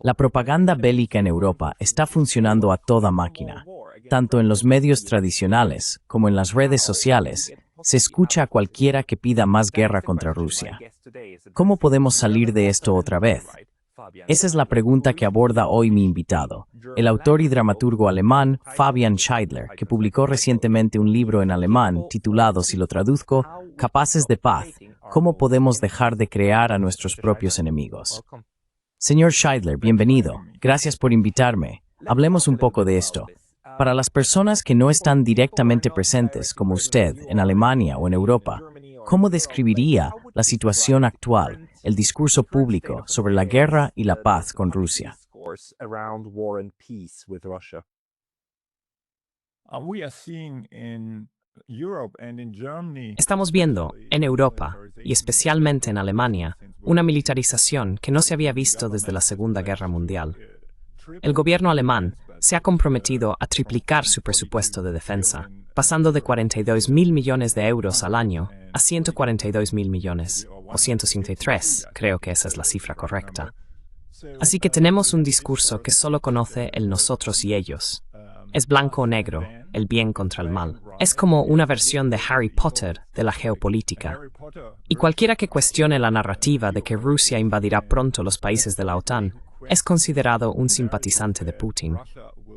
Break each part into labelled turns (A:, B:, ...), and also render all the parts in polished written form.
A: La propaganda bélica en Europa está funcionando a toda máquina. Tanto en los medios tradicionales como en las redes sociales, se escucha a cualquiera que pida más guerra contra Rusia. ¿Cómo podemos salir de esto otra vez? Esa es la pregunta que aborda hoy mi invitado, el autor y dramaturgo alemán Fabian Scheidler, que publicó recientemente un libro en alemán titulado, si lo traduzco, Capaces de paz, ¿cómo podemos dejar de crear a nuestros propios enemigos? Señor Scheidler, bienvenido. Gracias por invitarme. Hablemos un poco de esto. Para las personas que no están directamente presentes, como usted, en Alemania o en Europa, ¿cómo describiría la situación actual, el discurso público sobre la guerra y la paz con Rusia?
B: Estamos viendo, en Europa, y especialmente en Alemania, una militarización que no se había visto desde la Segunda Guerra Mundial. El gobierno alemán se ha comprometido a triplicar su presupuesto de defensa, pasando de 42.000 millones de euros al año a 142.000 millones, o 153, creo que esa es la cifra correcta. Así que tenemos un discurso que solo conoce el nosotros y ellos. Es blanco o negro, el bien contra el mal. Es como una versión de Harry Potter de la geopolítica. Y cualquiera que cuestione la narrativa de que Rusia invadirá pronto los países de la OTAN es considerado un simpatizante de Putin.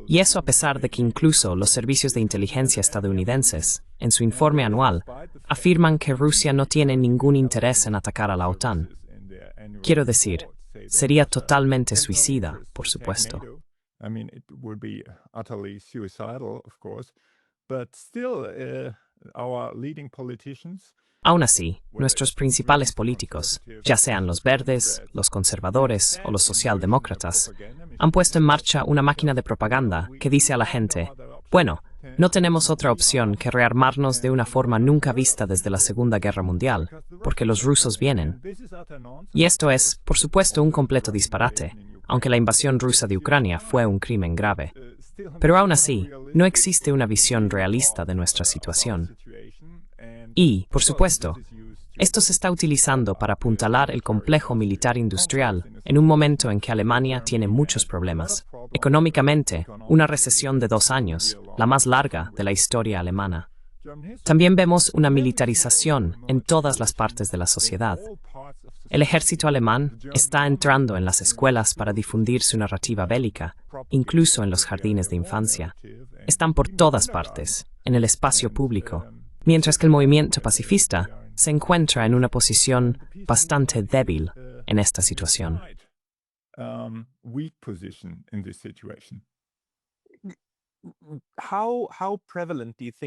B: Y eso a pesar de que incluso los servicios de inteligencia estadounidenses, en su informe anual, afirman que Rusia no tiene ningún interés en atacar a la OTAN. Quiero decir, sería totalmente suicida, por supuesto. Aún así, nuestros principales políticos, ya sean los verdes, los conservadores o los socialdemócratas, han puesto en marcha una máquina de propaganda que dice a la gente, bueno, no tenemos otra opción que rearmarnos de una forma nunca vista desde la Segunda Guerra Mundial, porque los rusos vienen. Y esto es, por supuesto, un completo disparate, aunque la invasión rusa de Ucrania fue un crimen grave. Pero aún así, no existe una visión realista de nuestra situación. Y, por supuesto, esto se está utilizando para apuntalar el complejo militar industrial en un momento en que Alemania tiene muchos problemas. Económicamente, una recesión de 2 años, la más larga de la historia alemana. También vemos una militarización en todas las partes de la sociedad. El ejército alemán está entrando en las escuelas para difundir su narrativa bélica, incluso en los jardines de infancia. Están por todas partes, en el espacio público, mientras que el movimiento pacifista se encuentra en una posición bastante débil en esta situación.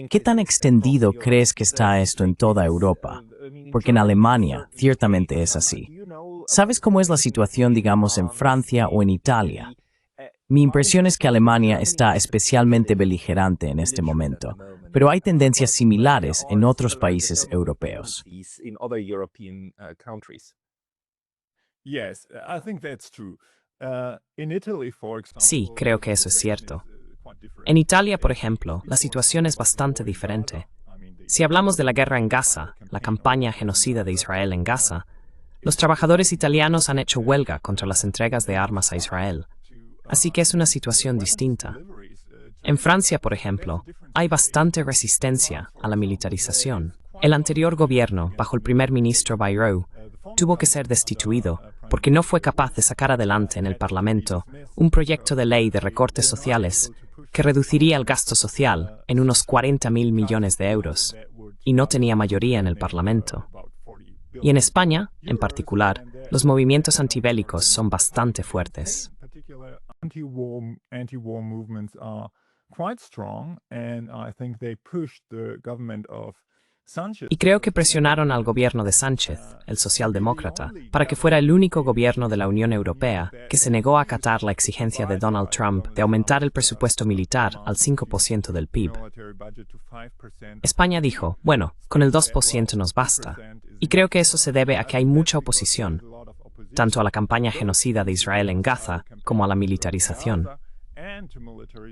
A: ¿Qué tan extendido crees que está esto en toda Europa? Porque en Alemania ciertamente es así. ¿Sabes cómo es la situación, digamos, en Francia o en Italia? Mi impresión es que Alemania está especialmente beligerante en este momento, pero hay tendencias similares en otros países europeos.
B: Sí, creo que eso es cierto. En Italia, por ejemplo, la situación es bastante diferente. Si hablamos de la guerra en Gaza, la campaña genocida de Israel en Gaza, los trabajadores italianos han hecho huelga contra las entregas de armas a Israel. Así que es una situación distinta. En Francia, por ejemplo, hay bastante resistencia a la militarización. El anterior gobierno, bajo el primer ministro Bayrou, tuvo que ser destituido porque no fue capaz de sacar adelante en el Parlamento un proyecto de ley de recortes sociales que reduciría el gasto social en unos 40.000 millones de euros, y no tenía mayoría en el Parlamento. Y en España, en particular, los movimientos antibélicos son bastante fuertes. Y creo que presionaron al gobierno de Sánchez, el socialdemócrata, para que fuera el único gobierno de la Unión Europea que se negó a acatar la exigencia de Donald Trump de aumentar el presupuesto militar al 5% del PIB. España dijo, bueno, con el 2% nos basta. Y creo que eso se debe a que hay mucha oposición, tanto a la campaña genocida de Israel en Gaza como a la militarización.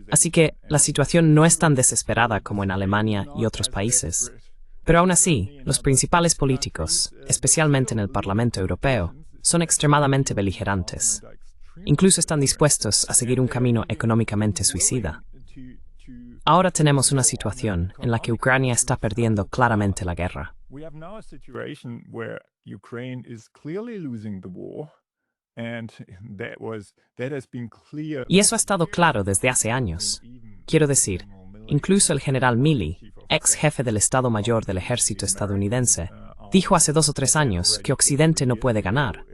B: Así que la situación no es tan desesperada como en Alemania y otros países. Pero aún así, los principales políticos, especialmente en el Parlamento Europeo, son extremadamente beligerantes. Incluso están dispuestos a seguir un camino económicamente suicida. Ahora tenemos una situación en la que Ucrania está perdiendo claramente la guerra. Y eso ha estado claro desde hace años. Quiero decir, incluso el general Milley, ex jefe del Estado Mayor del Ejército estadounidense, dijo hace 2 o 3 años que Occidente no puede ganar,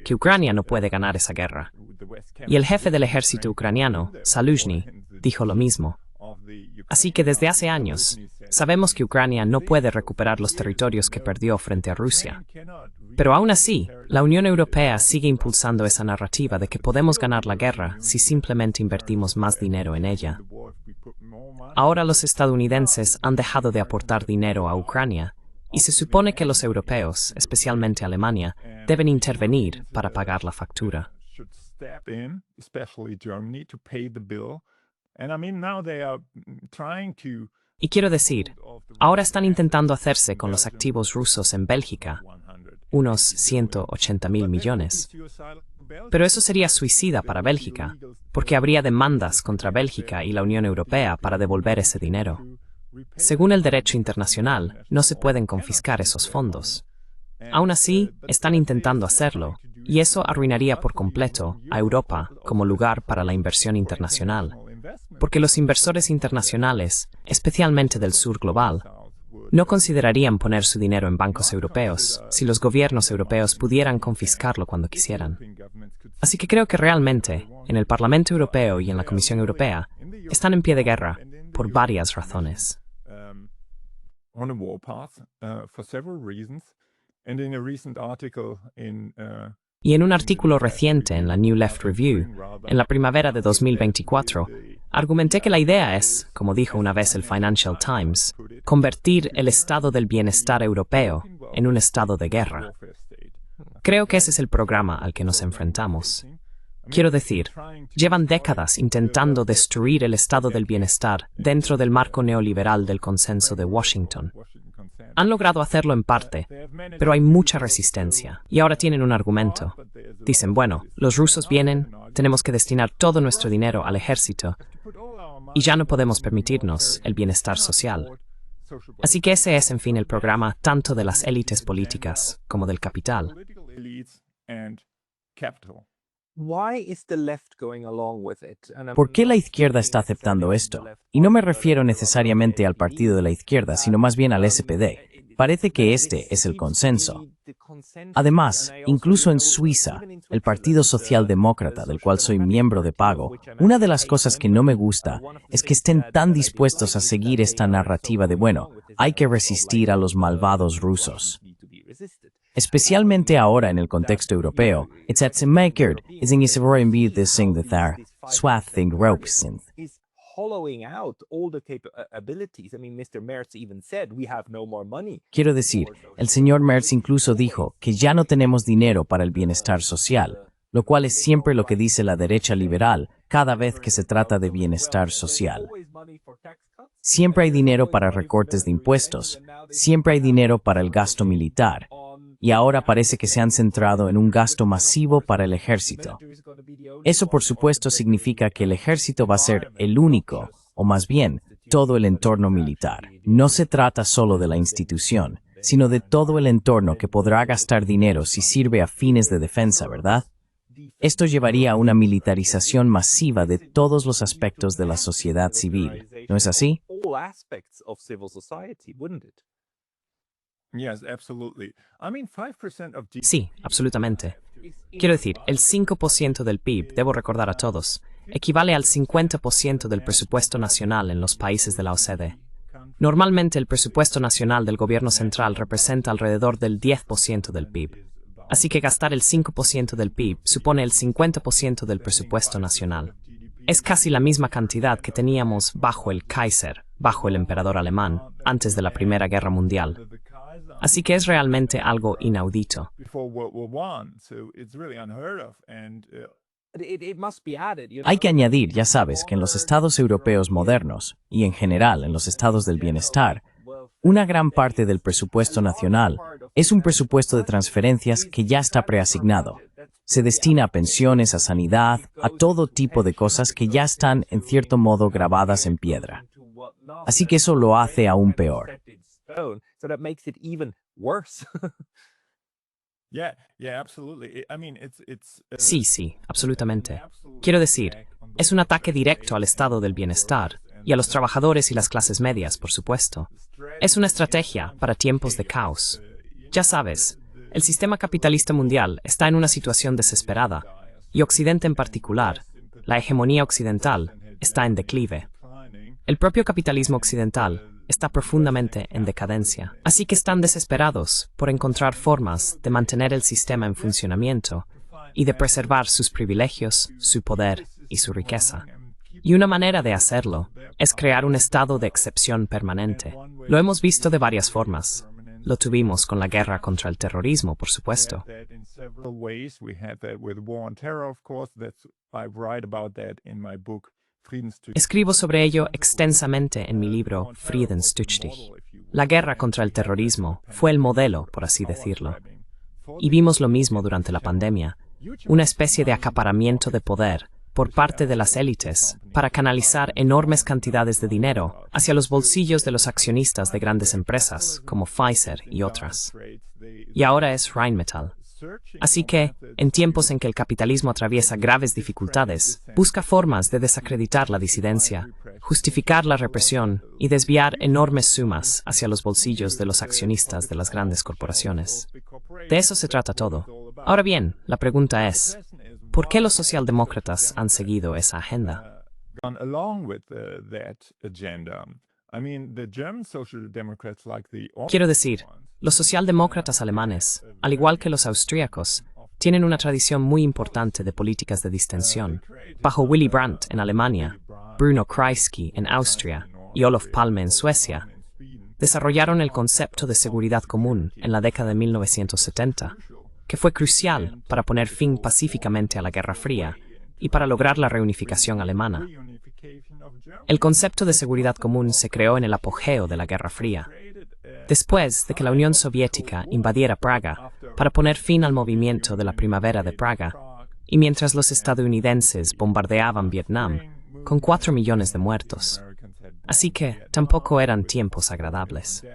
B: que Ucrania no puede ganar esa guerra. Y el jefe del ejército ucraniano, Zaluzhny, dijo lo mismo. Así que desde hace años, sabemos que Ucrania no puede recuperar los territorios que perdió frente a Rusia. Pero aún así, la Unión Europea sigue impulsando esa narrativa de que podemos ganar la guerra si simplemente invertimos más dinero en ella. Ahora los estadounidenses han dejado de aportar dinero a Ucrania, y se supone que los europeos, especialmente Alemania, deben intervenir para pagar la factura. Y quiero decir, ahora están intentando hacerse con los activos rusos en Bélgica, unos 180.000 millones. Pero eso sería suicida para Bélgica, porque habría demandas contra Bélgica y la Unión Europea para devolver ese dinero. Según el derecho internacional, no se pueden confiscar esos fondos. Aún así, están intentando hacerlo, y eso arruinaría por completo a Europa como lugar para la inversión internacional. Porque los inversores internacionales, especialmente del sur global, no considerarían poner su dinero en bancos europeos si los gobiernos europeos pudieran confiscarlo cuando quisieran. Así que creo que realmente, en el Parlamento Europeo y en la Comisión Europea, están en pie de guerra por varias razones. Y en un artículo reciente en la New Left Review, en la primavera de 2024, argumenté que la idea es, como dijo una vez el Financial Times, convertir el estado del bienestar europeo en un estado de guerra. Creo que ese es el programa al que nos enfrentamos. Quiero decir, llevan décadas intentando destruir el estado del bienestar dentro del marco neoliberal del consenso de Washington. Han logrado hacerlo en parte, pero hay mucha resistencia, y ahora tienen un argumento. Dicen, bueno, los rusos vienen, tenemos que destinar todo nuestro dinero al ejército, y ya no podemos permitirnos el bienestar social. Así que ese es, en fin, el programa tanto de las élites políticas como del capital.
A: ¿Por qué la izquierda está aceptando esto? Y no me refiero necesariamente al partido de la izquierda, sino más bien al SPD. Parece que este es el consenso. Además, incluso en Suiza, el Partido Socialdemócrata, del cual soy miembro de pago, una de las cosas que no me gusta es que estén tan dispuestos a seguir esta narrativa de, bueno, hay que resistir a los malvados rusos. Especialmente ahora en el contexto europeo, it's at Semaker, is in Isavorin be the sing the thar, swathing ropes in. Quiero decir, el señor Merz incluso dijo que ya no tenemos dinero para el bienestar social, lo cual es siempre lo que dice la derecha liberal cada vez que se trata de bienestar social. Siempre hay dinero para recortes de impuestos, siempre hay dinero para el gasto militar, y ahora parece que se han centrado en un gasto masivo para el ejército. Eso, por supuesto, significa que el ejército va a ser el único, o más bien, todo el entorno militar. No se trata solo de la institución, sino de todo el entorno que podrá gastar dinero si sirve a fines de defensa, ¿verdad? Esto llevaría a una militarización masiva de todos los aspectos de la sociedad civil, ¿no es así?
B: Sí, absolutamente. Quiero decir, el 5% del PIB, debo recordar a todos, equivale al 50% del presupuesto nacional en los países de la OCDE. Normalmente el presupuesto nacional del gobierno central representa alrededor del 10% del PIB. Así que gastar el 5% del PIB supone el 50% del presupuesto nacional. Es casi la misma cantidad que teníamos bajo el Kaiser, bajo el emperador alemán, antes de la Primera Guerra Mundial. Así que es realmente algo inaudito.
A: Hay que añadir, ya sabes, que en los estados europeos modernos, y en general en los estados del bienestar, una gran parte del presupuesto nacional Es un presupuesto de transferencias que ya está preasignado. Se destina a pensiones, a sanidad, a todo tipo de cosas que ya están, en cierto modo, grabadas en piedra. Así que eso lo hace aún peor.
B: Sí, absolutamente. Quiero decir, es un ataque directo al estado del bienestar y a los trabajadores y las clases medias, por supuesto. Es una estrategia para tiempos de caos. Ya sabes, el sistema capitalista mundial está en una situación desesperada, y Occidente en particular, la hegemonía occidental, está en declive. El propio capitalismo occidental está profundamente en decadencia. Así que están desesperados por encontrar formas de mantener el sistema en funcionamiento y de preservar sus privilegios, su poder y su riqueza. Y una manera de hacerlo es crear un estado de excepción permanente. Lo hemos visto de varias formas. Lo tuvimos con la guerra contra el terrorismo, por supuesto. Escribo sobre ello extensamente en mi libro Friedenstüchtig. La guerra contra el terrorismo fue el modelo, por así decirlo. Y vimos lo mismo durante la pandemia, una especie de acaparamiento de poder por parte de las élites para canalizar enormes cantidades de dinero hacia los bolsillos de los accionistas de grandes empresas como Pfizer y otras. Y ahora es Rheinmetall. Así que, en tiempos en que el capitalismo atraviesa graves dificultades, busca formas de desacreditar la disidencia, justificar la represión y desviar enormes sumas hacia los bolsillos de los accionistas de las grandes corporaciones. De eso se trata todo. Ahora bien, la pregunta es, ¿por qué los socialdemócratas han seguido esa agenda? Quiero decir, los socialdemócratas alemanes, al igual que los austríacos, tienen una tradición muy importante de políticas de distensión. Bajo Willy Brandt en Alemania, Bruno Kreisky en Austria y Olof Palme en Suecia, desarrollaron el concepto de seguridad común en la década de 1970, que fue crucial para poner fin pacíficamente a la Guerra Fría y para lograr la reunificación alemana. El concepto de seguridad común se creó en el apogeo de la Guerra Fría, después de que la Unión Soviética invadiera Praga para poner fin al movimiento de la Primavera de Praga, y mientras los estadounidenses bombardeaban Vietnam, con 4 millones de muertos. Así que tampoco eran tiempos agradables.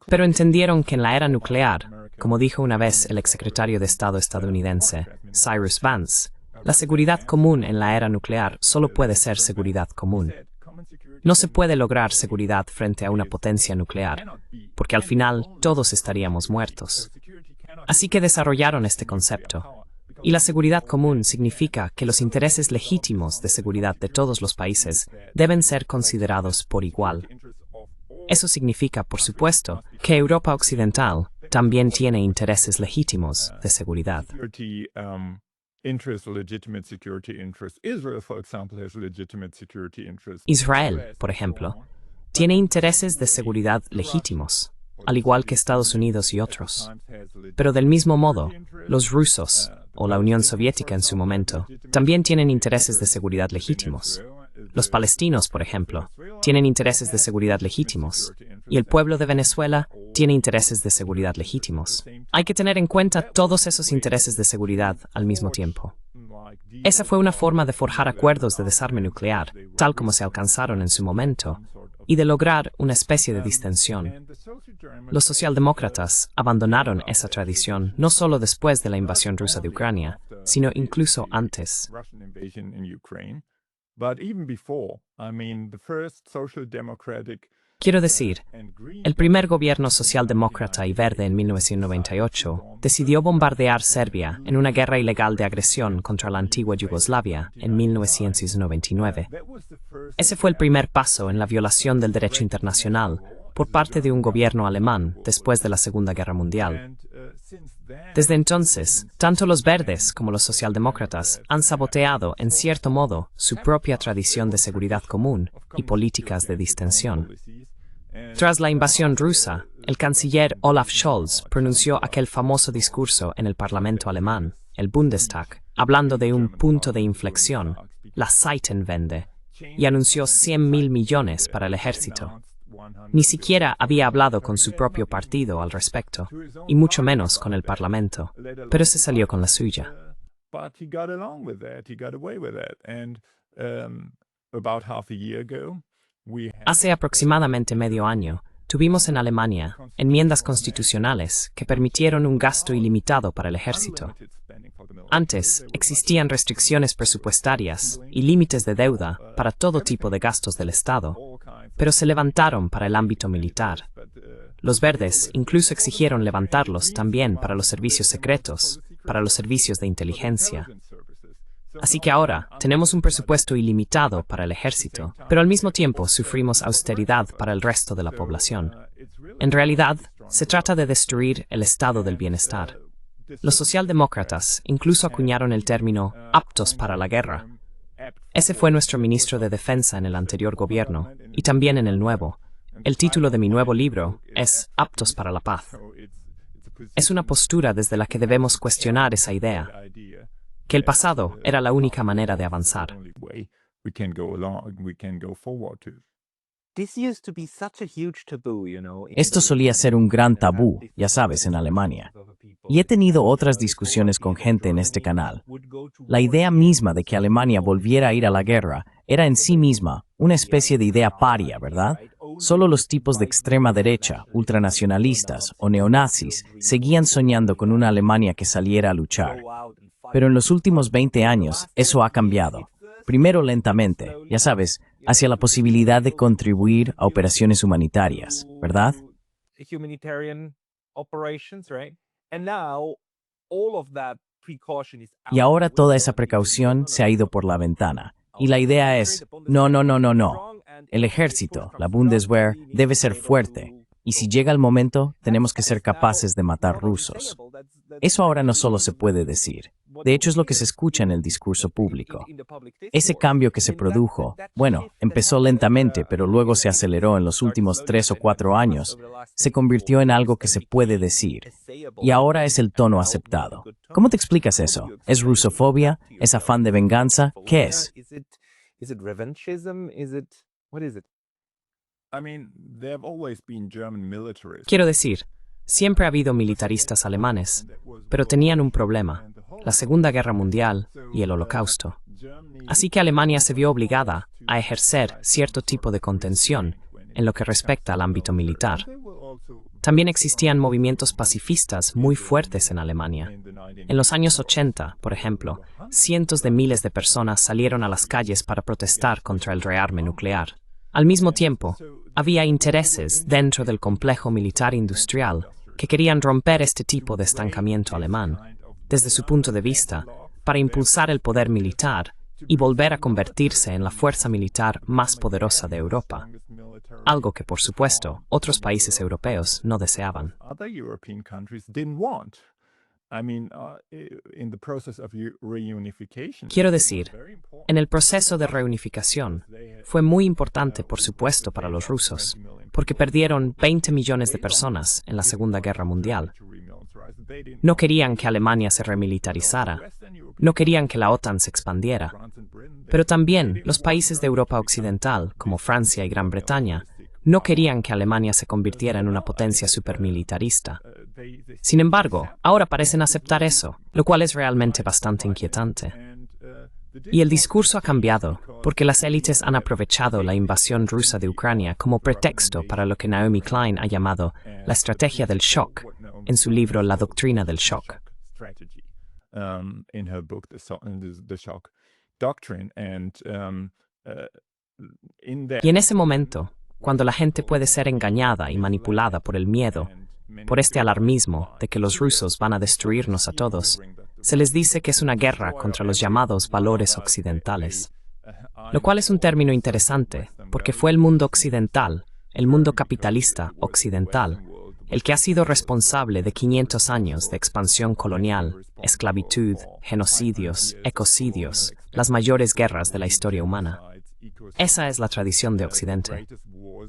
B: Pero entendieron que en la era nuclear, como dijo una vez el exsecretario de Estado estadounidense, Cyrus Vance, la seguridad común en la era nuclear solo puede ser seguridad común. No se puede lograr seguridad frente a una potencia nuclear, porque al final todos estaríamos muertos. Así que desarrollaron este concepto. Y la seguridad común significa que los intereses legítimos de seguridad de todos los países deben ser considerados por igual. Eso significa, por supuesto, que Europa Occidental también tiene intereses legítimos de seguridad. Israel, por ejemplo, tiene intereses de seguridad legítimos, al igual que Estados Unidos y otros. Pero del mismo modo, los rusos, o la Unión Soviética en su momento, también tienen intereses de seguridad legítimos. Los palestinos, por ejemplo, tienen intereses de seguridad legítimos, y el pueblo de Venezuela tiene intereses de seguridad legítimos. Hay que tener en cuenta todos esos intereses de seguridad al mismo tiempo. Esa fue una forma de forjar acuerdos de desarme nuclear, tal como se alcanzaron en su momento, y de lograr una especie de distensión. Los socialdemócratas abandonaron esa tradición no solo después de la invasión rusa de Ucrania, sino incluso antes. Quiero decir, el primer gobierno socialdemócrata y verde en 1998 decidió bombardear Serbia en una guerra ilegal de agresión contra la antigua Yugoslavia en 1999. Ese fue el primer paso en la violación del derecho internacional por parte de un gobierno alemán después de la Segunda Guerra Mundial. Desde entonces, tanto los verdes como los socialdemócratas han saboteado, en cierto modo, su propia tradición de seguridad común y políticas de distensión. Tras la invasión rusa, el canciller Olaf Scholz pronunció aquel famoso discurso en el Parlamento alemán, el Bundestag, hablando de un punto de inflexión, la Zeitenwende, y anunció 100.000 millones para el ejército. Ni siquiera había hablado con su propio partido al respecto, y mucho menos con el Parlamento, pero se salió con la suya. Hace aproximadamente medio año, tuvimos en Alemania enmiendas constitucionales que permitieron un gasto ilimitado para el ejército. Antes, existían restricciones presupuestarias y límites de deuda para todo tipo de gastos del Estado, pero se levantaron para el ámbito militar. Los verdes incluso exigieron levantarlos también para los servicios secretos, para los servicios de inteligencia. Así que ahora tenemos un presupuesto ilimitado para el ejército, pero al mismo tiempo sufrimos austeridad para el resto de la población. En realidad, se trata de destruir el estado del bienestar. Los socialdemócratas incluso acuñaron el término aptos para la guerra. Ese fue nuestro ministro de Defensa en el anterior gobierno, y también en el nuevo. El título de mi nuevo libro es Aptos para la paz. Es una postura desde la que debemos cuestionar esa idea, que el pasado era la única manera de avanzar.
A: Esto solía ser un gran tabú, ya sabes, en Alemania. Y he tenido otras discusiones con gente en este canal. La idea misma de que Alemania volviera a ir a la guerra era en sí misma una especie de idea paria, ¿verdad? Solo los tipos de extrema derecha, ultranacionalistas o neonazis seguían soñando con una Alemania que saliera a luchar. Pero en los últimos 20 años eso ha cambiado. Primero lentamente, ya sabes, hacia la posibilidad de contribuir a operaciones humanitarias, ¿verdad? Y ahora toda esa precaución se ha ido por la ventana. Y la idea es, no. El ejército, la Bundeswehr, debe ser fuerte. Y si llega el momento, tenemos que ser capaces de matar rusos. Eso ahora no solo se puede decir. De hecho, es lo que se escucha en el discurso público. Ese cambio que se produjo, bueno, empezó lentamente, pero luego se aceleró en los últimos 3 o 4 años, se convirtió en algo que se puede decir. Y ahora es el tono aceptado. ¿Cómo te explicas eso? ¿Es rusofobia? ¿Es afán de venganza? ¿Qué es?
B: Quiero decir, siempre ha habido militaristas alemanes, pero tenían un problema: la Segunda Guerra Mundial y el Holocausto. Así que Alemania se vio obligada a ejercer cierto tipo de contención en lo que respecta al ámbito militar. También existían movimientos pacifistas muy fuertes en Alemania. En los años 80, por ejemplo, cientos de miles de personas salieron a las calles para protestar contra el rearme nuclear. Al mismo tiempo, había intereses dentro del complejo militar industrial que querían romper este tipo de estancamiento alemán, desde su punto de vista, para impulsar el poder militar y volver a convertirse en la fuerza militar más poderosa de Europa, algo que, por supuesto, otros países europeos no deseaban. Quiero decir, en el proceso de reunificación, fue muy importante, por supuesto, para los rusos, porque perdieron 20 millones de personas en la Segunda Guerra Mundial. No querían que Alemania se remilitarizara, no querían que la OTAN se expandiera, pero también los países de Europa Occidental, como Francia y Gran Bretaña, no querían que Alemania se convirtiera en una potencia supermilitarista. Sin embargo, ahora parecen aceptar eso, lo cual es realmente bastante inquietante. Y el discurso ha cambiado, porque las élites han aprovechado la invasión rusa de Ucrania como pretexto para lo que Naomi Klein ha llamado la estrategia del shock, en su libro La doctrina del shock. Y en ese momento, cuando la gente puede ser engañada y manipulada por el miedo, por este alarmismo de que los rusos van a destruirnos a todos, se les dice que es una guerra contra los llamados valores occidentales. Lo cual es un término interesante, porque fue el mundo occidental, el mundo capitalista occidental, el que ha sido responsable de 500 años de expansión colonial, esclavitud, genocidios, ecocidios, las mayores guerras de la historia humana. Esa es la tradición de Occidente.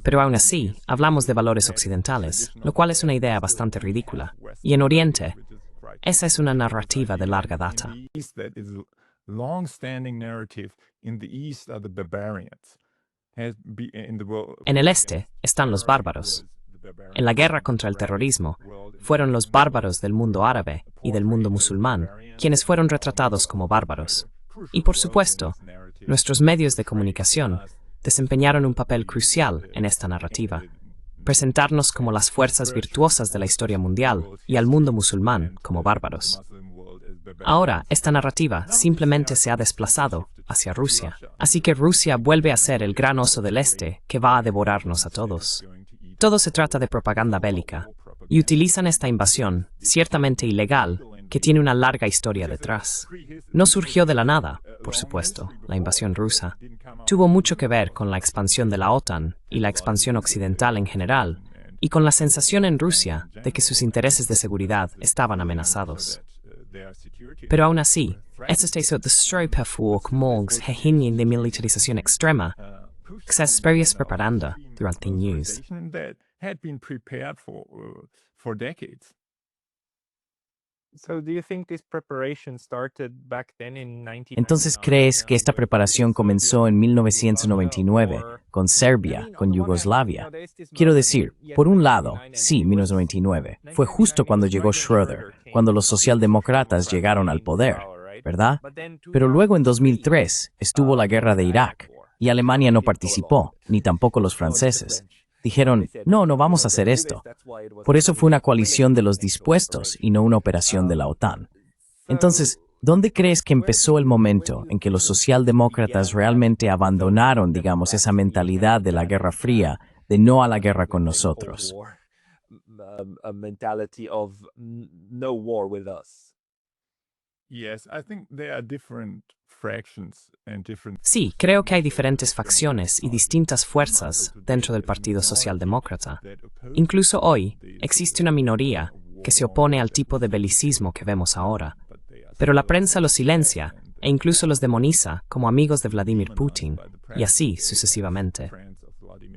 B: Pero aún así, hablamos de valores occidentales, lo cual es una idea bastante ridícula. Y en Oriente, esa es una narrativa de larga data. En el este están los bárbaros. En la guerra contra el terrorismo, fueron los bárbaros del mundo árabe y del mundo musulmán quienes fueron retratados como bárbaros. Y por supuesto, nuestros medios de comunicación desempeñaron un papel crucial en esta narrativa. Presentarnos como las fuerzas virtuosas de la historia mundial y al mundo musulmán como bárbaros. Ahora, esta narrativa simplemente se ha desplazado hacia Rusia. Así que Rusia vuelve a ser el gran oso del este que va a devorarnos a todos. Todo se trata de propaganda bélica, y utilizan esta invasión, ciertamente ilegal, que tiene una larga historia detrás. No surgió de la nada, por supuesto, la invasión rusa. Tuvo mucho que ver con la expansión de la OTAN y la expansión occidental en general, y con la sensación en Rusia de que sus intereses de seguridad estaban amenazados. Pero aún así, esto se hizo destroyperfuk mogs de militarización extrema, que se espera propaganda durante años.
A: Entonces, ¿crees que esta preparación comenzó en 1999, con Serbia, con Yugoslavia? Quiero decir, por un lado, sí, 1999, fue justo cuando llegó Schröder, cuando los socialdemócratas llegaron al poder, ¿verdad? Pero luego en 2003 estuvo la guerra de Irak, y Alemania no participó, ni tampoco los franceses. Dijeron, no vamos a hacer esto. Por eso fue una coalición de los dispuestos y no una operación de la OTAN. Entonces, ¿dónde crees que empezó el momento en que los socialdemócratas realmente abandonaron, digamos, esa mentalidad de la Guerra Fría, de no a la guerra con nosotros?
B: Sí, creo que hay diferentes facciones y distintas fuerzas dentro del Partido Socialdemócrata. Incluso hoy existe una minoría que se opone al tipo de belicismo que vemos ahora. Pero la prensa los silencia e incluso los demoniza como amigos de Vladimir Putin, y así sucesivamente.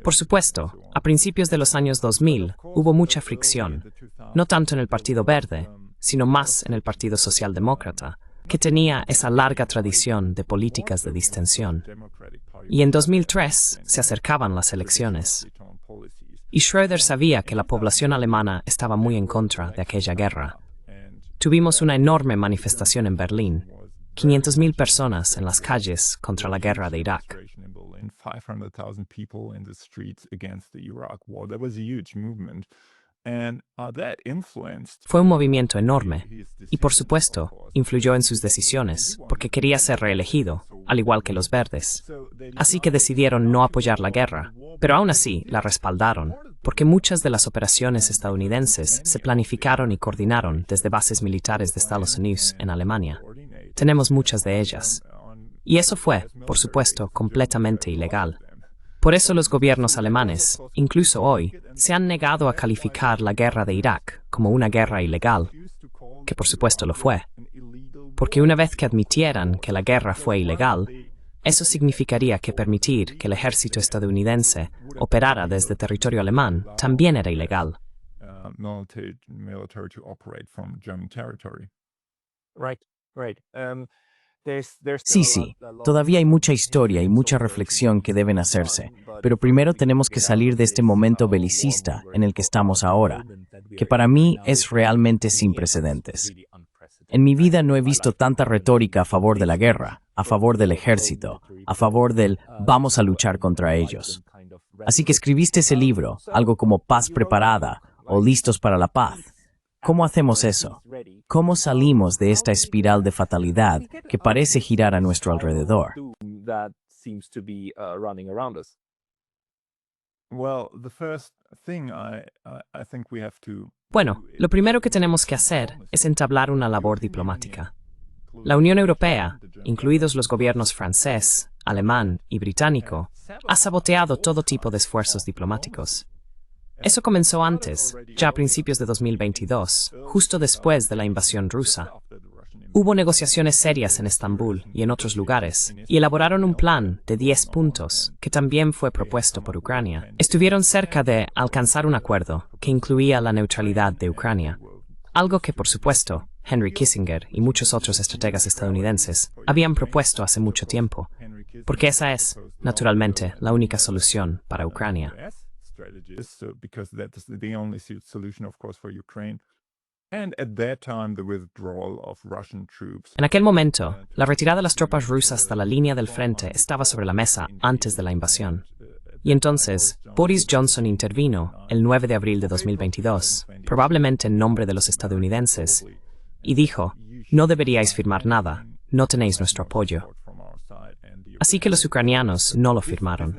B: Por supuesto, a principios de los años 2000 hubo mucha fricción, no tanto en el Partido Verde, sino más en el Partido Socialdemócrata, que tenía esa larga tradición de políticas de distensión. Y en 2003 se acercaban las elecciones. Y Schröder sabía que la población alemana estaba muy en contra de aquella guerra. Tuvimos una enorme manifestación en Berlín, 500.000 personas en las calles contra la guerra de Irak. Fue un movimiento enorme y, por supuesto, influyó en sus decisiones porque quería ser reelegido, al igual que los verdes. Así que decidieron no apoyar la guerra, pero aún así la respaldaron, porque muchas de las operaciones estadounidenses se planificaron y coordinaron desde bases militares de Estados Unidos en Alemania. Tenemos muchas de ellas. Y eso fue, por supuesto, completamente ilegal. Por eso los gobiernos alemanes, incluso hoy, se han negado a calificar la guerra de Irak como una guerra ilegal, que por supuesto lo fue. Porque una vez que admitieran que la guerra fue ilegal, eso significaría que permitir que el ejército estadounidense operara desde territorio alemán también era ilegal.
A: Sí, todavía hay mucha historia y mucha reflexión que deben hacerse, pero primero tenemos que salir de este momento belicista en el que estamos ahora, que para mí es realmente sin precedentes. En mi vida no he visto tanta retórica a favor de la guerra, a favor del ejército, a favor del vamos a luchar contra ellos. Así que escribiste ese libro, algo como Paz Preparada o Listos para la Paz. ¿Cómo hacemos eso? ¿Cómo salimos de esta espiral de fatalidad que parece girar a nuestro alrededor?
B: Bueno, lo primero que tenemos que hacer es entablar una labor diplomática. La Unión Europea, incluidos los gobiernos francés, alemán y británico, ha saboteado todo tipo de esfuerzos diplomáticos. Eso comenzó antes, ya a principios de 2022, justo después de la invasión rusa. Hubo negociaciones serias en Estambul y en otros lugares, y elaboraron un plan de 10 puntos, que también fue propuesto por Ucrania. Estuvieron cerca de alcanzar un acuerdo que incluía la neutralidad de Ucrania, algo que, por supuesto, Henry Kissinger y muchos otros estrategas estadounidenses habían propuesto hace mucho tiempo, porque esa es, naturalmente, la única solución para Ucrania. En aquel momento, la retirada de las tropas rusas hasta la línea del frente estaba sobre la mesa antes de la invasión. Y entonces, Boris Johnson intervino el 9 de abril de 2022, probablemente en nombre de los estadounidenses, y dijo, no deberíais firmar nada, no tenéis nuestro apoyo. Así que los ucranianos no lo firmaron.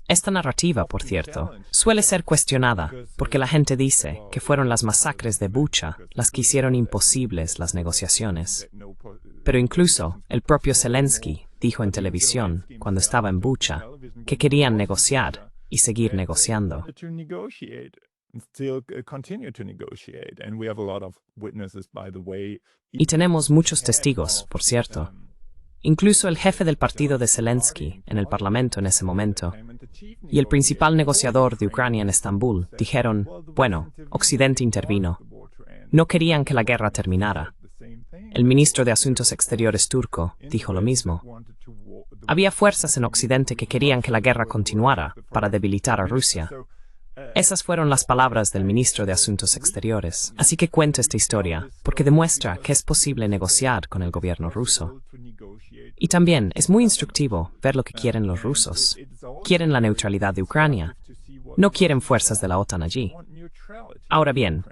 B: Esta narrativa, por cierto, suele ser cuestionada porque la gente dice que fueron las masacres de Bucha las que hicieron imposibles las negociaciones. Pero incluso el propio Zelensky dijo en televisión, cuando estaba en Bucha, que querían negociar y seguir negociando. Y tenemos muchos testigos, por cierto. Incluso el jefe del partido de Zelensky en el Parlamento en ese momento y el principal negociador de Ucrania en Estambul dijeron, bueno, Occidente intervino. No querían que la guerra terminara. El ministro de Asuntos Exteriores turco dijo lo mismo. Había fuerzas en Occidente que querían que la guerra continuara para debilitar a Rusia. Esas fueron las palabras del ministro de Asuntos Exteriores. Así que cuento esta historia porque demuestra que es posible negociar con el gobierno ruso. Y también es muy instructivo ver lo que quieren los rusos. Quieren la neutralidad de Ucrania. No quieren fuerzas de la OTAN allí. Ahora bien,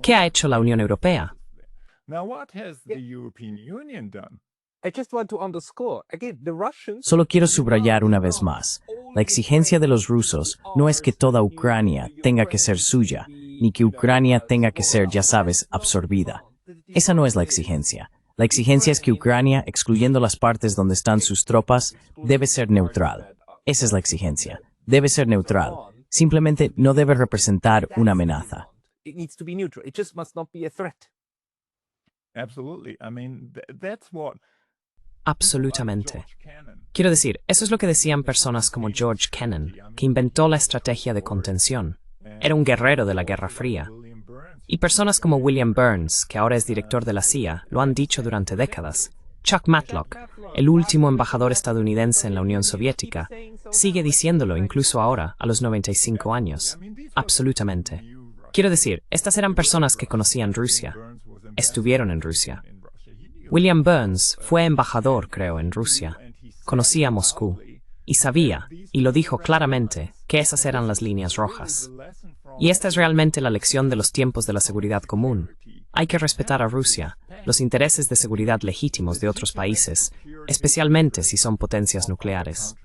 B: ¿qué ha hecho la Unión Europea?
A: Solo quiero subrayar una vez más, la exigencia de los rusos no es que toda Ucrania tenga que ser suya, ni que Ucrania tenga que ser, ya sabes, absorbida. Esa no es la exigencia. La exigencia es que Ucrania, excluyendo las partes donde están sus tropas, debe ser neutral. Esa es la exigencia. Debe ser neutral. Simplemente no debe representar una amenaza.
B: Absolutamente. Quiero decir, eso es lo que decían personas como George Kennan, que inventó la estrategia de contención. Era un guerrero de la Guerra Fría. Y personas como William Burns, que ahora es director de la CIA, lo han dicho durante décadas. Chuck Matlock, el último embajador estadounidense en la Unión Soviética, sigue diciéndolo incluso ahora, a los 95 años. Absolutamente. Quiero decir, estas eran personas que conocían Rusia. Estuvieron en Rusia. William Burns fue embajador, creo, en Rusia. Conocía Moscú. Y sabía, y lo dijo claramente, que esas eran las líneas rojas. Y esta es realmente la lección de los tiempos de la seguridad común. Hay que respetar a Rusia, los intereses de seguridad legítimos de otros países, especialmente si son potencias nucleares.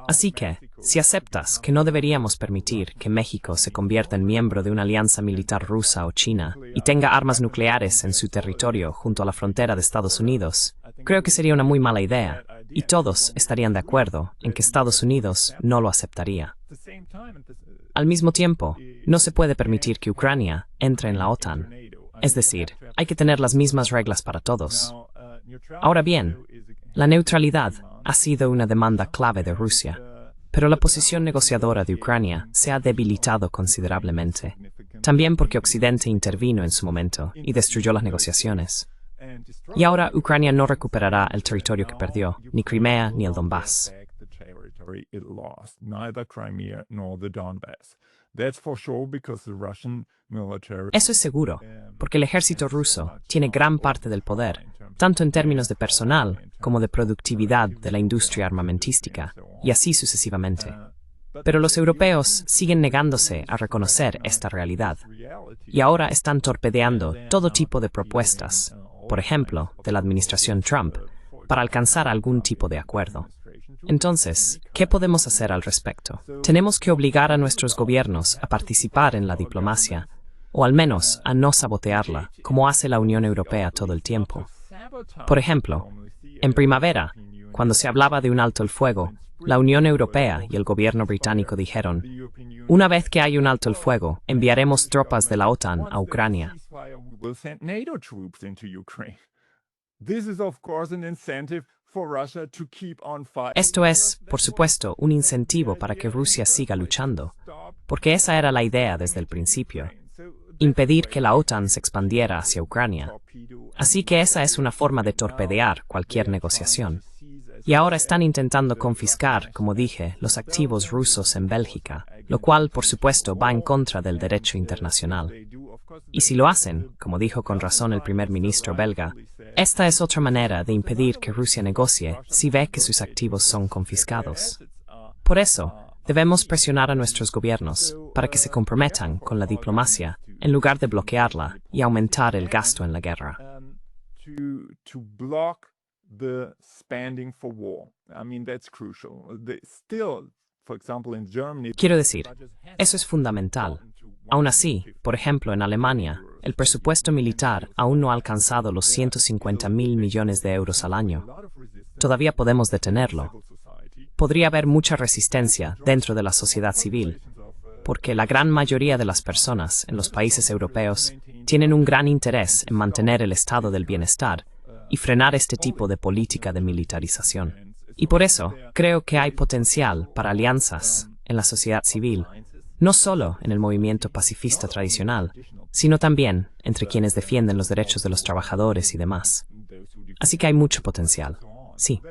B: Así que, si aceptas que no deberíamos permitir que México se convierta en miembro de una alianza militar rusa o china y tenga armas nucleares en su territorio junto a la frontera de Estados Unidos, creo que sería una muy mala idea, y todos estarían de acuerdo en que Estados Unidos no lo aceptaría. Al mismo tiempo, no se puede permitir que Ucrania entre en la OTAN. Es decir, hay que tener las mismas reglas para todos. Ahora bien, la neutralidad ha sido una demanda clave de Rusia, pero la posición negociadora de Ucrania se ha debilitado considerablemente, también porque Occidente intervino en su momento y destruyó las negociaciones. Y ahora Ucrania no recuperará el territorio que perdió, ni Crimea ni el Donbass. Eso es seguro, porque el ejército ruso tiene gran parte del poder, tanto en términos de personal como de productividad de la industria armamentística, y así sucesivamente. Pero los europeos siguen negándose a reconocer esta realidad, y ahora están torpedeando todo tipo de propuestas, por ejemplo, de la administración Trump, para alcanzar algún tipo de acuerdo. Entonces, ¿qué podemos hacer al respecto? Tenemos que obligar a nuestros gobiernos a participar en la diplomacia, o al menos a no sabotearla, como hace la Unión Europea todo el tiempo. Por ejemplo, en primavera, cuando se hablaba de un alto el fuego, la Unión Europea y el gobierno británico dijeron, una vez que hay un alto el fuego, enviaremos tropas de la OTAN a Ucrania. Esto es, por supuesto, un incentivo para que Rusia siga luchando, porque esa era la idea desde el principio, impedir que la OTAN se expandiera hacia Ucrania. Así que esa es una forma de torpedear cualquier negociación. Y ahora están intentando confiscar, como dije, los activos rusos en Bélgica, lo cual, por supuesto, va en contra del derecho internacional. Y si lo hacen, como dijo con razón el primer ministro belga, esta es otra manera de impedir que Rusia negocie si ve que sus activos son confiscados. Por eso, debemos presionar a nuestros gobiernos para que se comprometan con la diplomacia en lugar de bloquearla y aumentar el gasto en la guerra. Quiero decir, eso es fundamental. Aún así, por ejemplo, en Alemania, el presupuesto militar aún no ha alcanzado los 150.000 millones de euros al año. Todavía podemos detenerlo. Podría haber mucha resistencia dentro de la sociedad civil, porque la gran mayoría de las personas en los países europeos tienen un gran interés en mantener el estado del bienestar y frenar este tipo de política de militarización. Y por eso, creo que hay potencial para alianzas en la sociedad civil, no solo en el movimiento pacifista tradicional, sino también entre quienes defienden los derechos de los trabajadores y demás. Así que hay mucho potencial, sí.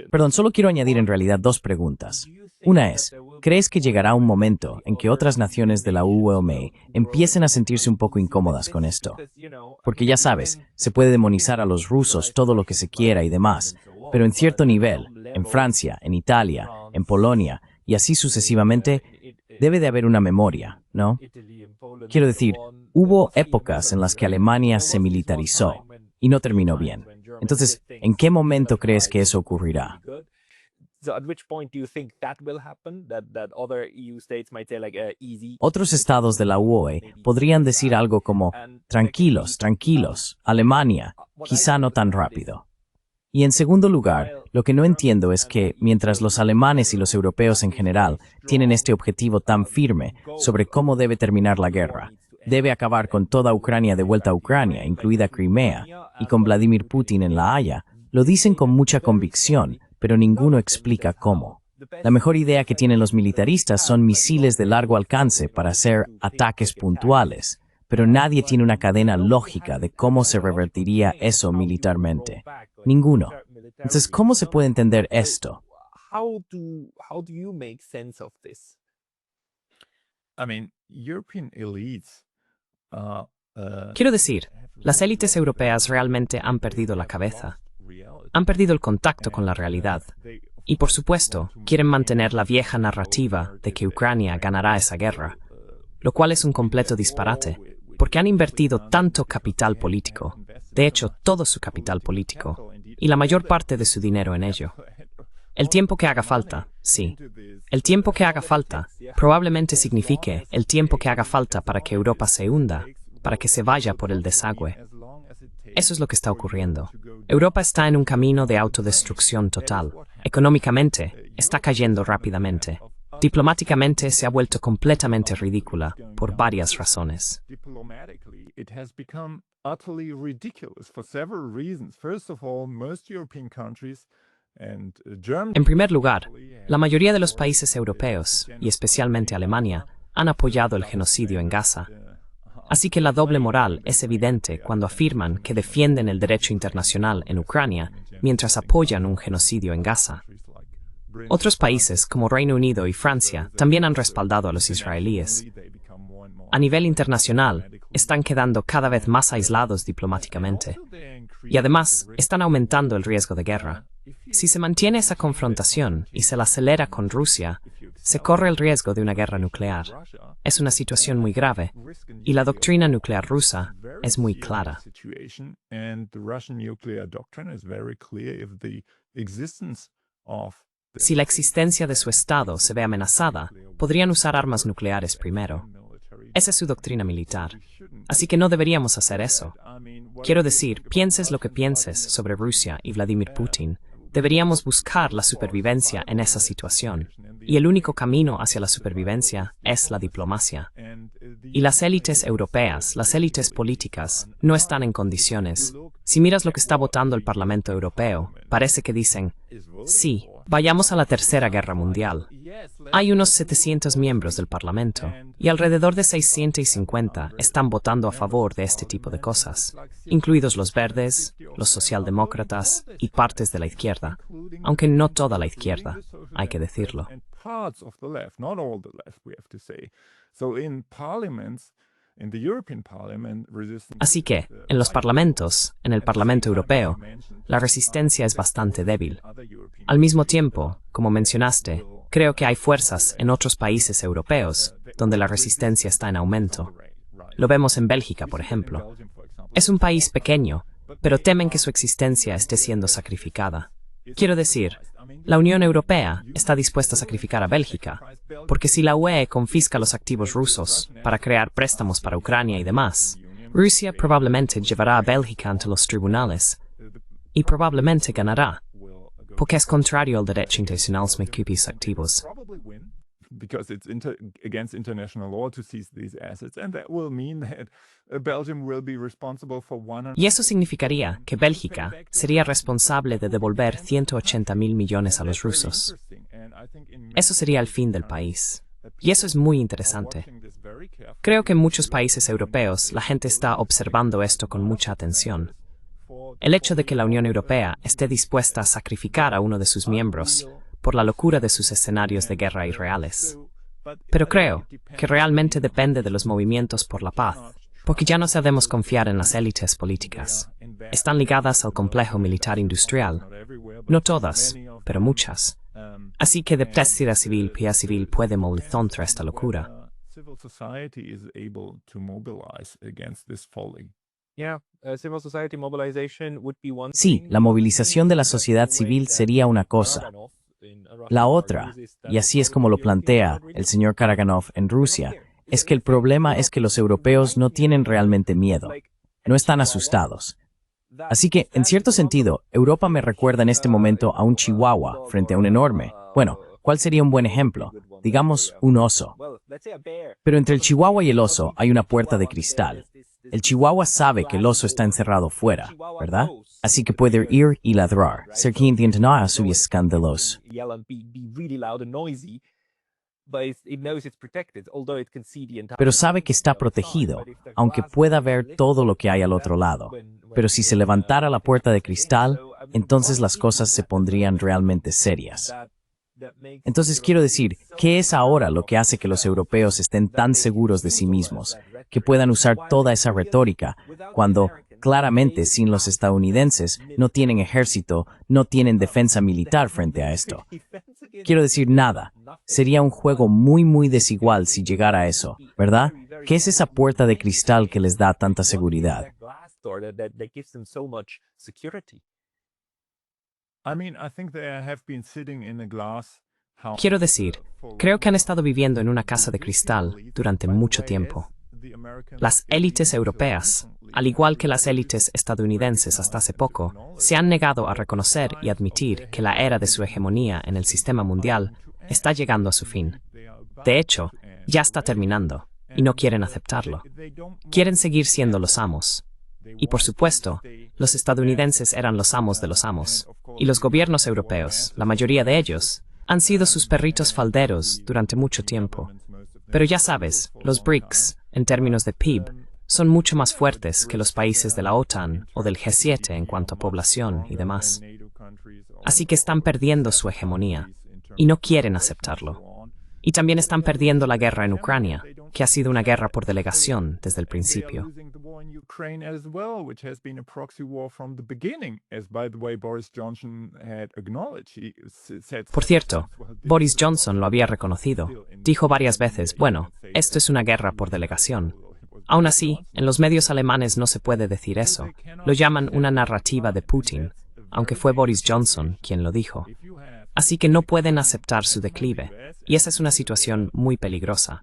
A: Perdón, solo quiero añadir en realidad dos preguntas. Una es, ¿crees que llegará un momento en que otras naciones de la UOME empiecen a sentirse un poco incómodas con esto? Porque ya sabes, se puede demonizar a los rusos todo lo que se quiera y demás, pero en cierto nivel, en Francia, en Italia, en Polonia y así sucesivamente, debe de haber una memoria, ¿no? Quiero decir, hubo épocas en las que Alemania se militarizó y no terminó bien. Entonces, ¿en qué momento crees que eso ocurrirá? Otros estados de la UE podrían decir algo como, tranquilos, tranquilos, Alemania, quizá no tan rápido. Y en segundo lugar, lo que no entiendo es que, mientras los alemanes y los europeos en general tienen este objetivo tan firme sobre cómo debe terminar la guerra, debe acabar con toda Ucrania de vuelta a Ucrania, incluida Crimea, y con Vladimir Putin en La Haya, lo dicen con mucha convicción, pero ninguno explica cómo. La mejor idea que tienen los militaristas son misiles de largo alcance para hacer ataques puntuales, pero nadie tiene una cadena lógica de cómo se revertiría eso militarmente. Ninguno. Entonces, ¿cómo se puede entender esto?
B: Quiero decir, las élites europeas realmente han perdido la cabeza. Han perdido el contacto con la realidad. Y por supuesto, quieren mantener la vieja narrativa de que Ucrania ganará esa guerra, lo cual es un completo disparate, porque han invertido tanto capital político, de hecho todo su capital político, y la mayor parte de su dinero en ello. El tiempo que haga falta, sí. El tiempo que haga falta probablemente signifique el tiempo que haga falta para que Europa se hunda, para que se vaya por el desagüe. Eso es lo que está ocurriendo. Europa está en un camino de autodestrucción total. Económicamente, está cayendo rápidamente. Diplomáticamente se ha vuelto completamente ridícula por varias razones. En primer lugar, la mayoría de los países europeos, y especialmente Alemania, han apoyado el genocidio en Gaza. Así que la doble moral es evidente cuando afirman que defienden el derecho internacional en Ucrania mientras apoyan un genocidio en Gaza. Otros países, como Reino Unido y Francia, también han respaldado a los israelíes. A nivel internacional, están quedando cada vez más aislados diplomáticamente. Y además, están aumentando el riesgo de guerra. Si se mantiene esa confrontación y se la acelera con Rusia, se corre el riesgo de una guerra nuclear. Es una situación muy grave, y la doctrina nuclear rusa es muy clara. Si la existencia de su Estado se ve amenazada, podrían usar armas nucleares primero. Esa es su doctrina militar. Así que no deberíamos hacer eso. Quiero decir, pienses lo que pienses sobre Rusia y Vladimir Putin, deberíamos buscar la supervivencia en esa situación. Y el único camino hacia la supervivencia es la diplomacia. Y las élites europeas, las élites políticas, no están en condiciones. Si miras lo que está votando el Parlamento Europeo, parece que dicen, sí, vayamos a la Tercera Guerra Mundial. Hay unos 700 miembros del Parlamento, y alrededor de 650 están votando a favor de este tipo de cosas, incluidos los verdes, los socialdemócratas y partes de la izquierda, aunque no toda la izquierda, hay que decirlo. Así que, en los parlamentos, en el Parlamento Europeo, la resistencia es bastante débil. Al mismo tiempo, como mencionaste, creo que hay fuerzas en otros países europeos donde la resistencia está en aumento. Lo vemos en Bélgica, por ejemplo. Es un país pequeño, pero temen que su existencia esté siendo sacrificada. Quiero decir, la Unión Europea está dispuesta a sacrificar a Bélgica, porque si la UE confisca los activos rusos para crear préstamos para Ucrania y demás, Rusia probablemente llevará a Bélgica ante los tribunales y probablemente ganará, porque es contrario al derecho internacional sobre sus activos.
C: Because it's against international law to seize these assets, and that will mean that Belgium will be responsible for 100.
B: Y eso significaría que Bélgica sería responsable de devolver 180.000 millones a los rusos. Eso sería el fin del país. Y eso es muy interesante. Creo que en muchos países europeos la gente está observando esto con mucha atención. El hecho de que la Unión Europea esté dispuesta a sacrificar a uno de sus miembros por la locura de sus escenarios de guerra irreales. Pero creo que realmente depende de los movimientos por la paz, porque ya no sabemos confiar en las élites políticas. Están ligadas al complejo militar industrial. No todas, pero muchas. Así que la sociedad civil puede movilizar contra esta locura.
A: Sí, la movilización de la sociedad civil sería una cosa. La otra, y así es como lo plantea el señor Karaganov en Rusia, es que el problema es que los europeos no tienen realmente miedo, no están asustados. Así que, en cierto sentido, Europa me recuerda en este momento a un chihuahua frente a un enorme. Bueno, ¿cuál sería un buen ejemplo? Digamos, un oso. Pero entre el chihuahua y el oso hay una puerta de cristal. El chihuahua sabe que el oso está encerrado fuera, ¿verdad? Así que puede ir y ladrar, ser quien no es escandaloso. Pero sabe que está protegido, aunque pueda ver todo lo que hay al otro lado. Pero si se levantara la puerta de cristal, entonces las cosas se pondrían realmente serias. Entonces quiero decir, ¿qué es ahora lo que hace que los europeos estén tan seguros de sí mismos, que puedan usar toda esa retórica, cuando, claramente, sin los estadounidenses, no tienen ejército, no tienen defensa militar frente a esto? Quiero decir, nada. Sería un juego muy desigual si llegara a eso, ¿verdad? ¿Qué es esa puerta de cristal que les da tanta seguridad?
B: Quiero decir, creo que han estado viviendo en una casa de cristal durante mucho tiempo. Las élites europeas, al igual que las élites estadounidenses hasta hace poco, se han negado a reconocer y admitir que la era de su hegemonía en el sistema mundial está llegando a su fin. De hecho, ya está terminando, y no quieren aceptarlo. Quieren seguir siendo los amos. Y por supuesto, los estadounidenses eran los amos de los amos, y los gobiernos europeos, la mayoría de ellos, han sido sus perritos falderos durante mucho tiempo. Pero ya sabes, los BRICS, en términos de PIB, son mucho más fuertes que los países de la OTAN o del G7 en cuanto a población y demás. Así que están perdiendo su hegemonía, y no quieren aceptarlo. Y también están perdiendo la guerra en Ucrania, que ha sido una guerra por delegación desde el principio. Por cierto, Boris Johnson lo había reconocido. Dijo varias veces, bueno, esto es una guerra por delegación. Aún así, en los medios alemanes no se puede decir eso. Lo llaman una narrativa de Putin, aunque fue Boris Johnson quien lo dijo. Así que no pueden aceptar su declive, y esa es una situación muy peligrosa.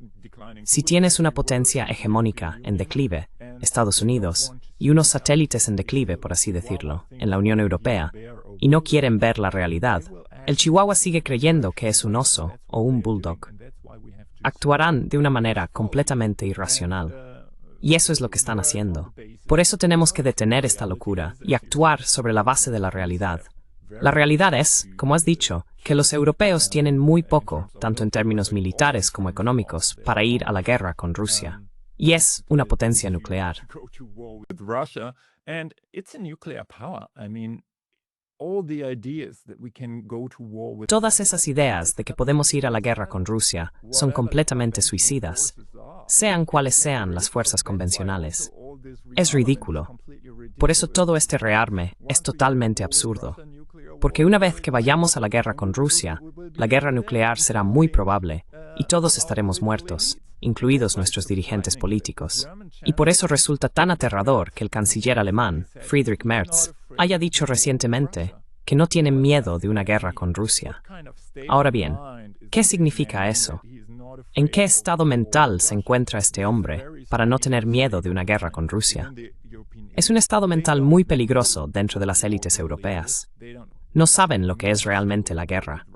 B: Si tienes una potencia hegemónica en declive, Estados Unidos, y unos satélites en declive, por así decirlo, en la Unión Europea, y no quieren ver la realidad, el chihuahua sigue creyendo que es un oso o un bulldog. Actuarán de una manera completamente irracional. Y eso es lo que están haciendo. Por eso tenemos que detener esta locura y actuar sobre la base de la realidad. La realidad es, como has dicho, que los europeos tienen muy poco, tanto en términos militares como económicos, para ir a la guerra con Rusia. Y es una potencia nuclear. Todas esas ideas de que podemos ir a la guerra con Rusia son completamente suicidas, sean cuales sean las fuerzas convencionales. Es ridículo. Por eso todo este rearme es totalmente absurdo. Porque una vez que vayamos a la guerra con Rusia, la guerra nuclear será muy probable y todos estaremos muertos, incluidos nuestros dirigentes políticos. Y por eso resulta tan aterrador que el canciller alemán, Friedrich Merz, haya dicho recientemente que no tiene miedo de una guerra con Rusia. Ahora bien, ¿qué significa eso? ¿En qué estado mental se encuentra este hombre para no tener miedo de una guerra con Rusia? Es un estado mental muy peligroso dentro de las élites europeas. No saben lo que es realmente la guerra.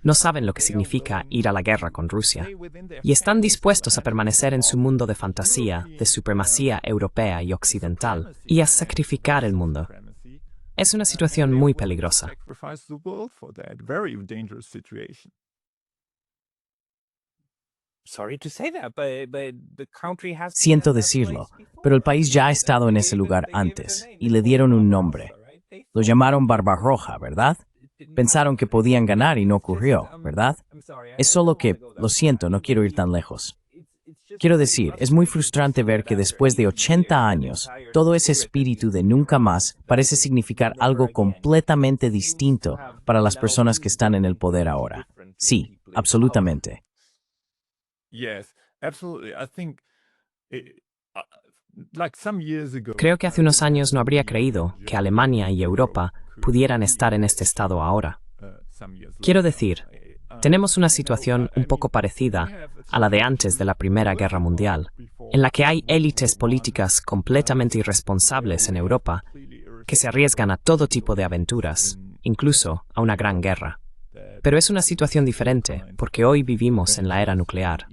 B: No saben lo que significa ir a la guerra con Rusia. Y están dispuestos a permanecer en su mundo de fantasía, de supremacía europea y occidental, y a sacrificar el mundo. Es una situación muy peligrosa.
A: Siento decirlo, pero el país ya ha estado en ese lugar antes y le dieron un nombre. Lo llamaron Barbarroja, ¿verdad? Pensaron que podían ganar y no ocurrió, ¿verdad? Es solo que, lo siento, no quiero ir tan lejos. Quiero decir, es muy frustrante ver que después de 80 años, todo ese espíritu de nunca más parece significar algo completamente distinto para las personas que están en el poder ahora. Sí, absolutamente.
B: Creo que hace unos años no habría creído que Alemania y Europa pudieran estar en este estado ahora. Quiero decir, tenemos una situación un poco parecida a la de antes de la Primera Guerra Mundial, en la que hay élites políticas completamente irresponsables en Europa que se arriesgan a todo tipo de aventuras, incluso a una gran guerra. Pero es una situación diferente, porque hoy vivimos en la era nuclear.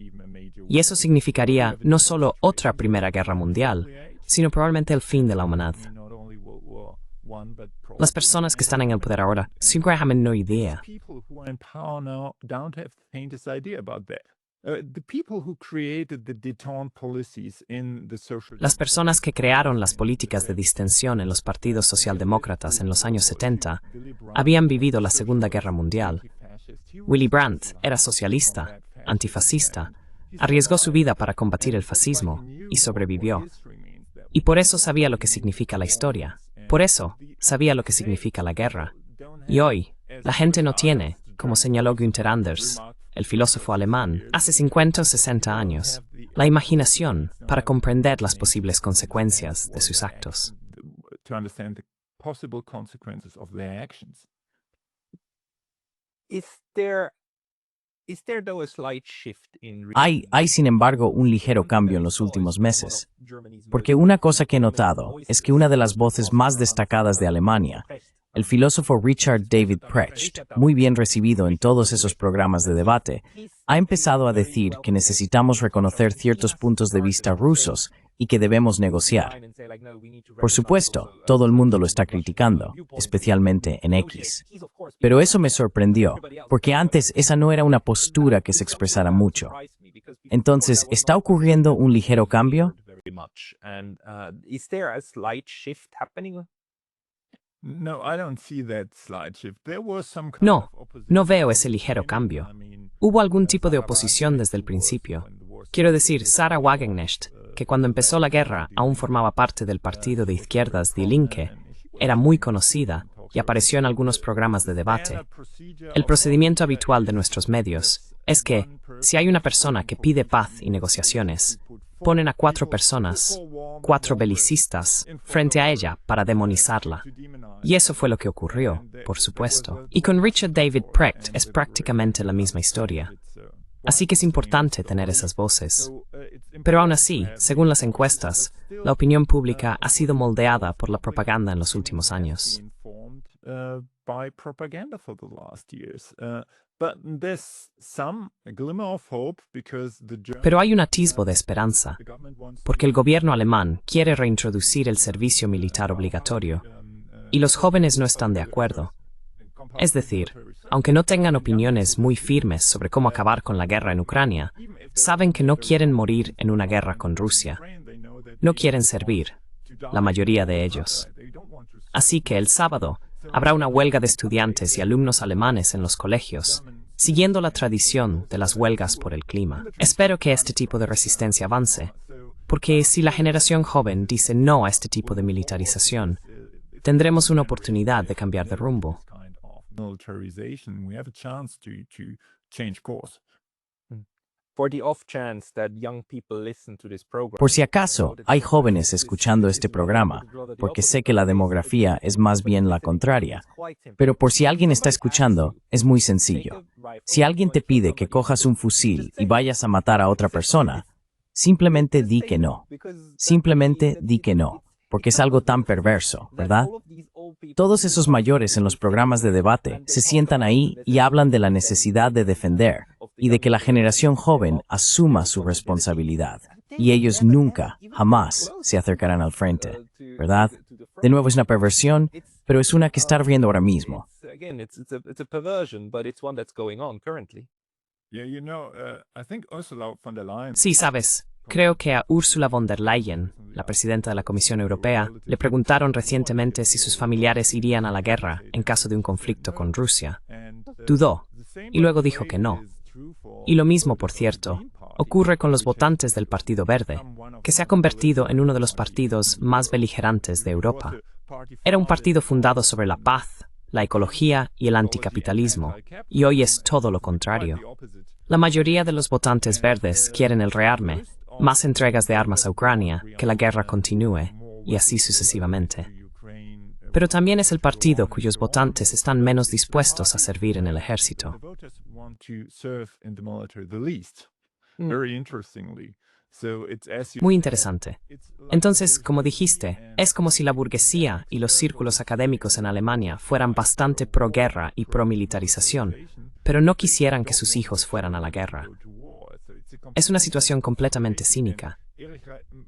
B: Y eso significaría no solo otra Primera Guerra Mundial, sino probablemente el fin de la humanidad. Las personas que están en el poder ahora seguramente no hay idea. Las personas que crearon las políticas de distensión en los partidos socialdemócratas en los años 70 habían vivido la Segunda Guerra Mundial. Willy Brandt era socialista, antifascista, arriesgó su vida para combatir el fascismo y sobrevivió. Y por eso sabía lo que significa la historia. Por eso sabía lo que significa la guerra. Y hoy, la gente no tiene, como señaló Günther Anders, el filósofo alemán, hace 50 o 60 años, la imaginación para comprender las posibles consecuencias de sus actos.
A: Hay, sin embargo, un ligero cambio en los últimos meses. Porque una cosa que he notado es que una de las voces más destacadas de Alemania, el filósofo Richard David Precht, muy bien recibido en todos esos programas de debate, ha empezado a decir que necesitamos reconocer ciertos puntos de vista rusos y que debemos negociar. Por supuesto, todo el mundo lo está criticando, especialmente en X. Pero eso me sorprendió, porque antes esa no era una postura que se expresara mucho. Entonces, ¿está ocurriendo un ligero cambio?
B: No veo ese ligero cambio. Hubo algún tipo de oposición desde el principio. Quiero decir, Sarah Wagenknecht, que cuando empezó la guerra aún formaba parte del partido de izquierdas Die Linke, era muy conocida y apareció en algunos programas de debate. El procedimiento habitual de nuestros medios es que, si hay una persona que pide paz y negociaciones, ponen a 4 personas, 4 belicistas, frente a ella para demonizarla. Y eso fue lo que ocurrió, por supuesto. Y con Richard David Precht es prácticamente la misma historia. Así que es importante tener esas voces. Pero aún así, según las encuestas, la opinión pública ha sido moldeada por la propaganda en los últimos años.
C: by propaganda for the last years. But there's a glimmer of hope because
B: Pero hay un atisbo de esperanza, porque el gobierno alemán quiere reintroducir el servicio militar obligatorio, y los jóvenes no están de acuerdo. Es decir, aunque no tengan opiniones muy firmes sobre cómo acabar con la guerra en Ucrania, saben que no quieren morir en una guerra con Rusia. No quieren servir, la mayoría de ellos. Así que el sábado habrá una huelga de estudiantes y alumnos alemanes en los colegios, siguiendo la tradición de las huelgas por el clima. Espero que este tipo de resistencia avance, porque si la generación joven dice no a este tipo de militarización, tendremos una oportunidad de cambiar de rumbo.
A: Por si acaso, hay jóvenes escuchando este programa, porque sé que la demografía es más bien la contraria. Pero por si alguien está escuchando, es muy sencillo. Si alguien te pide que cojas un fusil y vayas a matar a otra persona, simplemente di que no. Simplemente di que no, porque es algo tan perverso, ¿verdad? Todos esos mayores en los programas de debate se sientan ahí y hablan de la necesidad de defender y de que la generación joven asuma su responsabilidad. Y ellos nunca, jamás se acercarán al frente, ¿verdad? De nuevo es una perversión, pero es una que está viendo ahora mismo.
B: Sí, sabes, creo que a Ursula von der Leyen, la presidenta de la Comisión Europea, le preguntaron recientemente si sus familiares irían a la guerra en caso de un conflicto con Rusia. Dudó, y luego dijo que no. Y lo mismo, por cierto, ocurre con los votantes del Partido Verde, que se ha convertido en uno de los partidos más beligerantes de Europa. Era un partido fundado sobre la paz, la ecología y el anticapitalismo, y hoy es todo lo contrario. La mayoría de los votantes verdes quieren el rearme, más entregas de armas a Ucrania, que la guerra continúe, y así sucesivamente. Pero también es el partido cuyos votantes están menos dispuestos a servir en el ejército. Muy interesante. Entonces, como dijiste, es como si la burguesía y los círculos académicos en Alemania fueran bastante pro-guerra y pro-militarización, pero no quisieran que sus hijos fueran a la guerra. Es una situación completamente cínica.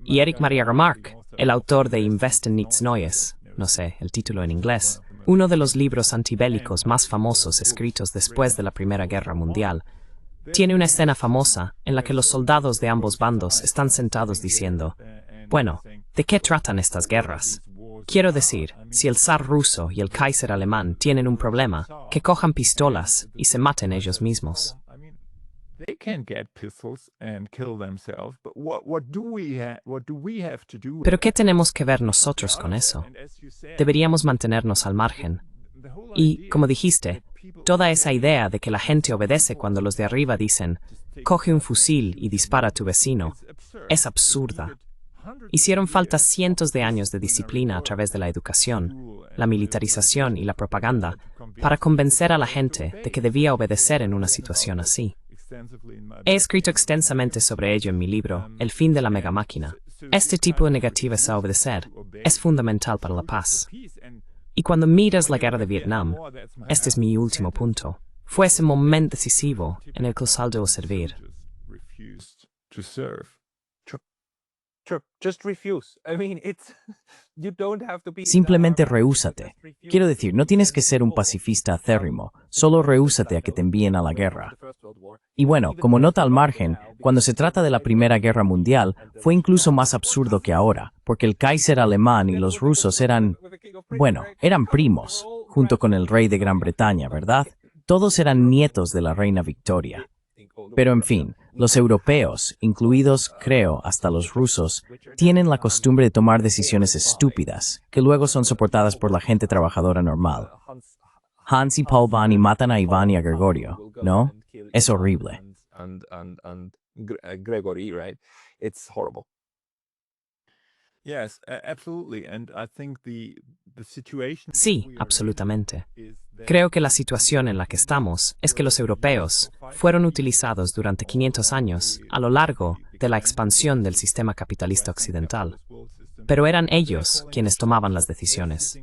B: Y Erich Maria Remarque, el autor de Im Westen nichts Neues, no sé, el título en inglés, uno de los libros antibélicos más famosos escritos después de la Primera Guerra Mundial, tiene una escena famosa en la que los soldados de ambos bandos están sentados diciendo, bueno, ¿de qué tratan estas guerras? Quiero decir, si el zar ruso y el Kaiser alemán tienen un problema, que cojan pistolas y se maten ellos mismos. Pero ¿qué tenemos que ver nosotros con eso? Deberíamos mantenernos al margen. Y, como dijiste, toda esa idea de que la gente obedece cuando los de arriba dicen, coge un fusil y dispara a tu vecino, es absurda. Hicieron falta cientos de años de disciplina a través de la educación, la militarización y la propaganda para convencer a la gente de que debía obedecer en una situación así. He escrito extensamente sobre ello en mi libro, El fin de la megamáquina. Este tipo de negativas a obedecer es fundamental para la paz. Y cuando miras la guerra de Vietnam, este es mi último punto, fue ese momento decisivo en el que salió a servir.
A: Simplemente rehúsate. Quiero decir, no tienes que ser un pacifista acérrimo, solo rehúsate a que te envíen a la guerra. Y bueno, como nota al margen, cuando se trata de la Primera Guerra Mundial, fue incluso más absurdo que ahora, porque el Kaiser alemán y los rusos eran primos, junto con el rey de Gran Bretaña, ¿verdad? Todos eran nietos de la reina Victoria. Pero en fin, los europeos, incluidos, creo, hasta los rusos, tienen la costumbre de tomar decisiones estúpidas, que luego son soportadas por la gente trabajadora normal. Hans y Paul van y matan a Iván y a Gregorio, ¿no? Es horrible.
B: Sí, absolutamente. Creo que la situación en la que estamos es que los europeos fueron utilizados durante 500 años a lo largo de la expansión del sistema capitalista occidental. Pero eran ellos quienes tomaban las decisiones.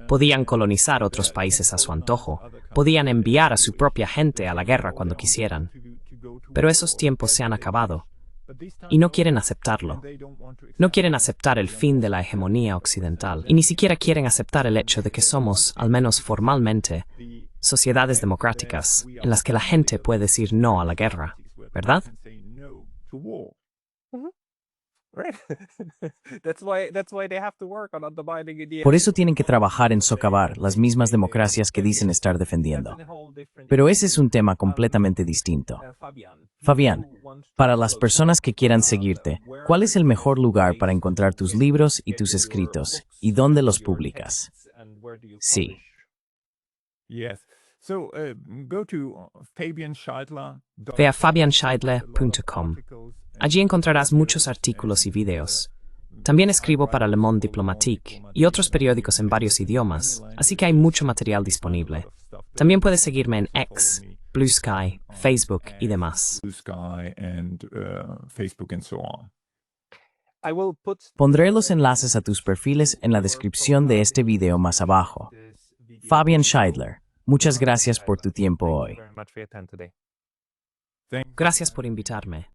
B: Podían colonizar otros países a su antojo, podían enviar a su propia gente a la guerra cuando quisieran. Pero esos tiempos se han acabado, y no quieren aceptarlo. No quieren aceptar el fin de la hegemonía occidental, y ni siquiera quieren aceptar el hecho de que somos, al menos formalmente, sociedades democráticas, en las que la gente puede decir no a la guerra, ¿verdad?
A: Por eso tienen que trabajar en socavar las mismas democracias que dicen estar defendiendo. Pero ese es un tema completamente distinto. Fabián, para las personas que quieran seguirte, ¿cuál es el mejor lugar para encontrar tus libros y tus escritos? ¿Y dónde los publicas? Sí.
B: Ve a fabianscheidler.com. Allí encontrarás muchos artículos y videos. También escribo para Le Monde Diplomatique y otros periódicos en varios idiomas, así que hay mucho material disponible. También puedes seguirme en X, Blue Sky, Facebook y demás.
A: Pondré los enlaces a tus perfiles en la descripción de este video más abajo. Fabian Scheidler, muchas gracias por tu tiempo hoy.
B: Gracias por invitarme.